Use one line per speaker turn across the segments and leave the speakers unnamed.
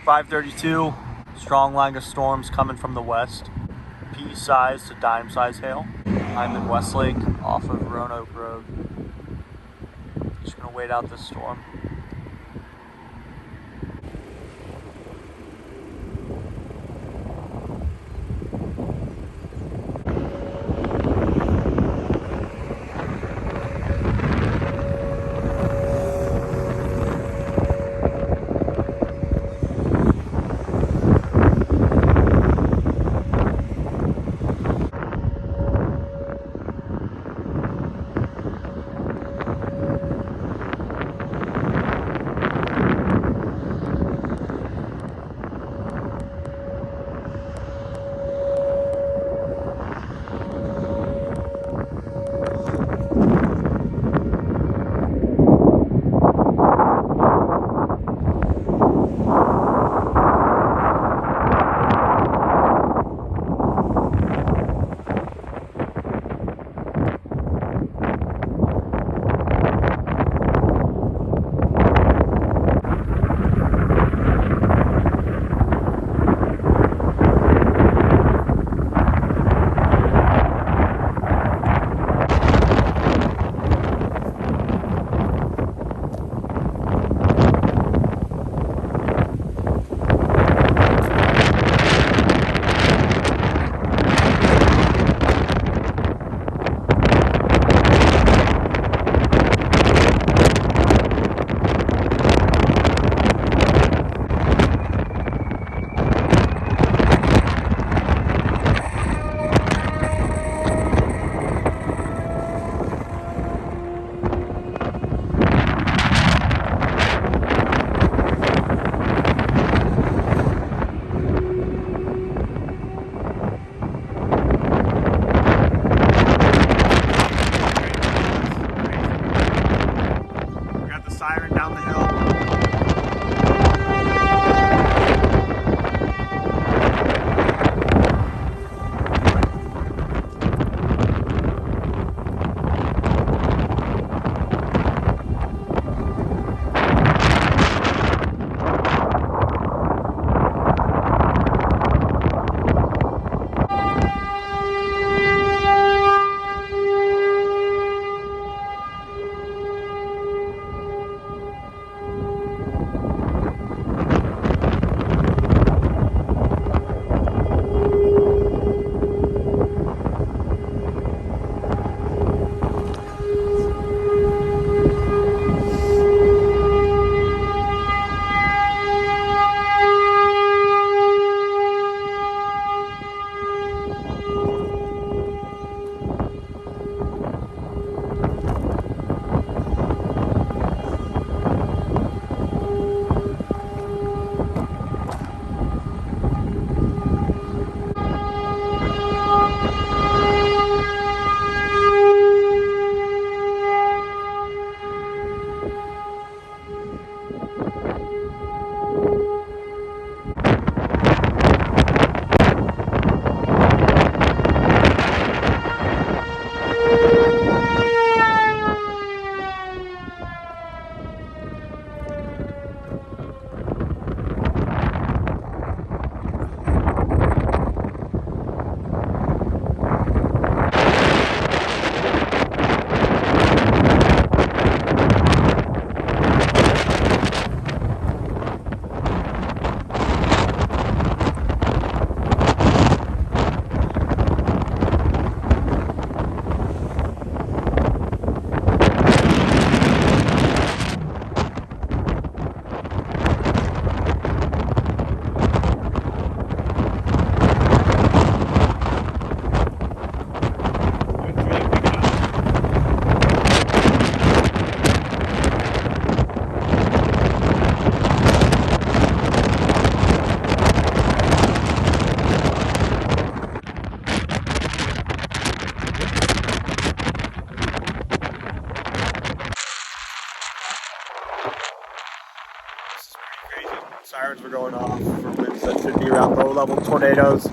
532, strong line of storms coming from the west. Pea size to dime size hail. I'm in Westlake off of Roanoke Road. Just gonna wait out this storm. Siren down the hill. Sirens were going off for winds that could be around low level tornadoes.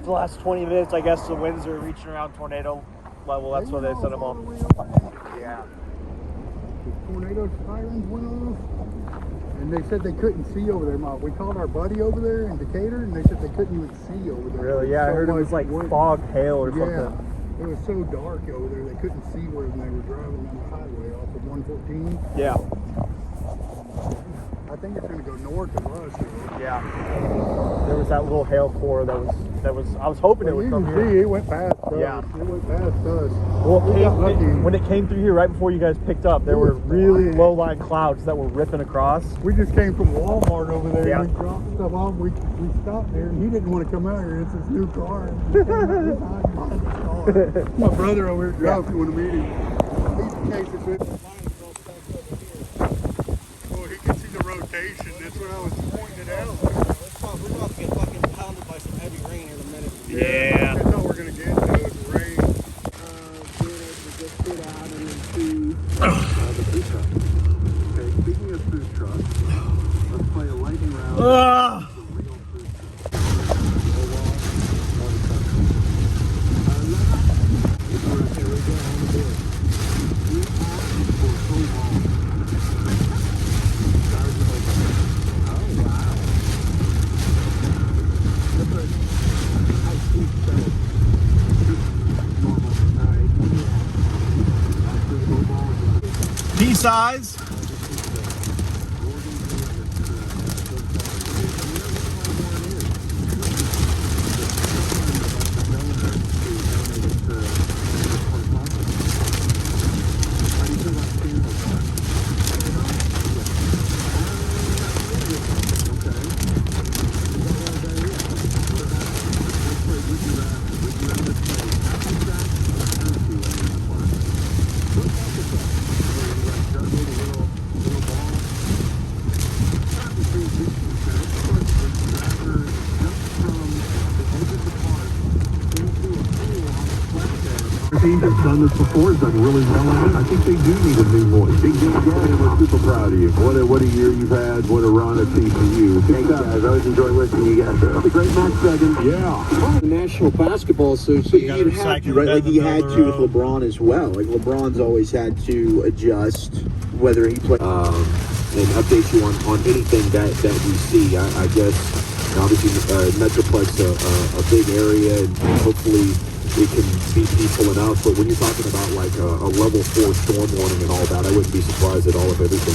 the last 20 minutes, I guess the winds are reaching around tornado level. That's why they set them off. Yeah.
The tornado sirens went off, and they said they couldn't see over there. We called our buddy over there in Decatur, and they said they couldn't even see over there.
Really? Yeah, I heard it was like fog, hail, or something.
Yeah, it was so dark over there, they couldn't see where they were driving on the highway off of 114.
Yeah.
I think it's going to go north of us.
Yeah. There was that little hail core that was. I was hoping it would come here.
It went past us.
Yeah.
It went past us.
Well, when it came through here right before you guys picked up, there were really low-lying clouds that were ripping across.
We just came from Walmart over there.
Yeah.
And we dropped stuff off. We stopped there, and he didn't want to come out here. It's his new car. My brother over here drove. You want to meet him? He's the case of it. Rotation. That's what I was pointing out.
We're about to get fucking pounded by some heavy rain in a minute.
Yeah.
That's all we're gonna get is rain.
Good. We just put out and then see
The food truck. Okay, speaking of food trucks, let's play a lightning round.
Pea-size.
Have done this before, has done really well. I think they do need a new voice. Big Game Gang, we're super proud of you. What a year you've had. What a run at TCU. Thanks, guys. I always enjoy listening to you guys. That's a great match, Megan. Yeah.
The National Basketball Association, you'd have to, right? Like he had to with LeBron as well. Like LeBron's always had to adjust whether he plays and update you on anything that we see. I guess obviously Metroplex a big area, and hopefully it can be peaceful enough, but when you're talking about like a level 4 storm warning and all that, I wouldn't be surprised at all if everything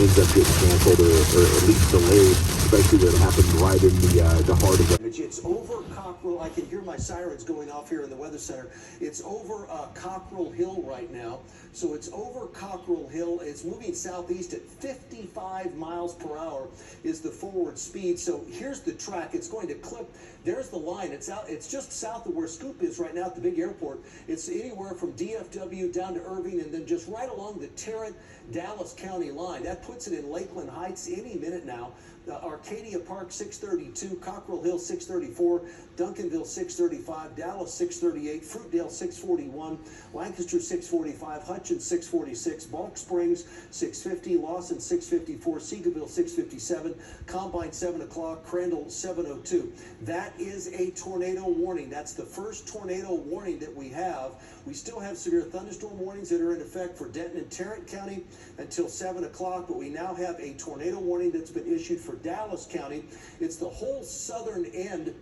ends up getting canceled or at least delayed, especially when it happened right in the heart of it.
It's over Cockrell. I can hear my sirens going off here in the weather center. It's over Cockrell Hill right now. So it's over Cockrell Hill. It's moving southeast at 55 miles per hour is the forward speed. So here's the track. It's going to clip. There's the line. It's out. It's just south of where Scoop is right now at the big airport. It's anywhere from DFW down to Irving, and then just right along the Tarrant-Dallas County line. That puts it in Lakeland Heights any minute now. Arcadia Park 632, Cockrell Hill 634, Duncanville 635, Dallas 638, Fruitdale 641, Lancaster 645, Hutchins 646, Balk Springs 650, Lawson 654, Seagoville 657, Combine 7 o'clock, Crandall 702. That is a tornado warning. That's the first tornado warning that we have. We still have severe thunderstorm warnings that are in effect for Denton and Tarrant County until 7 o'clock, but we now have a tornado warning that's been issued for Dallas County. It's the whole southern end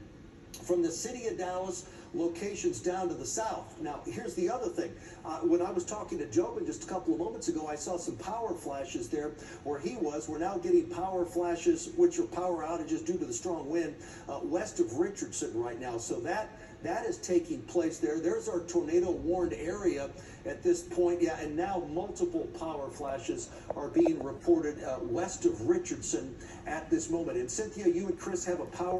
from the city of Dallas locations down to the south. Now, here's the other thing. When I was talking to Jobin just a couple of moments ago, I saw some power flashes there where he was. We're now getting power flashes, which are power outages due to the strong wind, west of Richardson right now. So that is taking place there. There's our tornado warned area at this point. Yeah, and now multiple power flashes are being reported west of Richardson at this moment. And Cynthia, you and Chris have a power